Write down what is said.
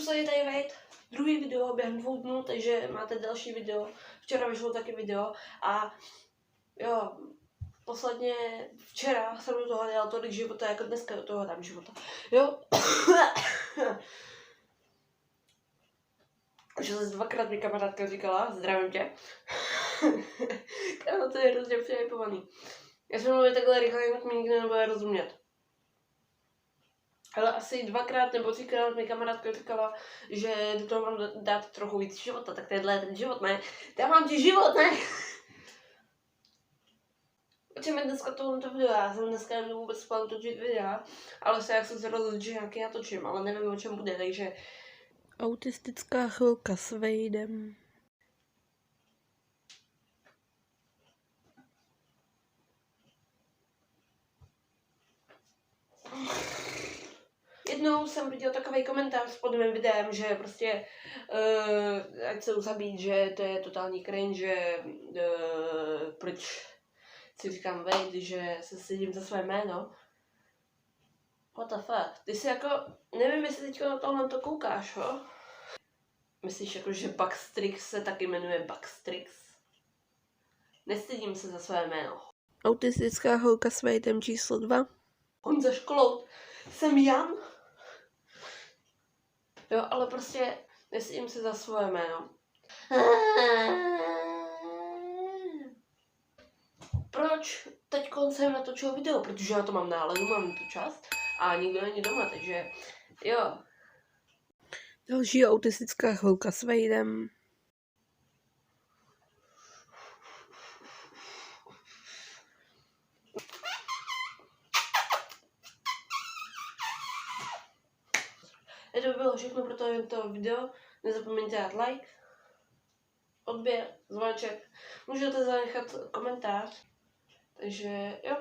museli tady vejít druhý video během 2 dnů, takže máte další video. Včera vyšlo taky video a jo, posledně včera jsem do toho dělal tolik života, jako dneska do toho dám života. Jo. Že se 2krát mi kamarádka říkala, zdravím tě. Kámo, to je hrozně přehypovaný. Já jsem mluvil takhle rychle, jinak mi nikdo nebude rozumět. Ale asi 2krát nebo 3krát mi kamarádka říkala, že do toho mám dát trochu víc života, tak tenhle je ten život, ne? Já mám ti život, ne? O čem je dneska tohle video? Já jsem dneska nebudu vůbec spát točit videa, ale jak jsem se rozhodl, že nějaký já točím, ale nevím, o čem bude, takže... Autistická chvilka s Vejdem. Jednou jsem viděl takový komentář pod mým videem, že prostě ať se zabít, že to je totální cringe, že proč si říkám Vejd, že se stydím za své jméno. What the fuck? Ty si jako, nevím, jestli teďko na tohle to koukáš, jo? Myslíš jako, že Buckstrix se taky jmenuje Buckstrix? Nestydím se za své jméno. Autistická holka s Vejdem číslo 2. Honza Školout. Jsem Jan. Jo, ale prostě nestydím se za svoje jméno. Proč teď jsem natočil video? Protože já to mám náladu, mám tu čas a nikdo není doma, takže jo. Další autistická chvilka s Vejdem. To by bylo všechno pro to video. Nezapomeňte dát like, odběr, zvoneček. Můžete zanechat komentář. Takže jo.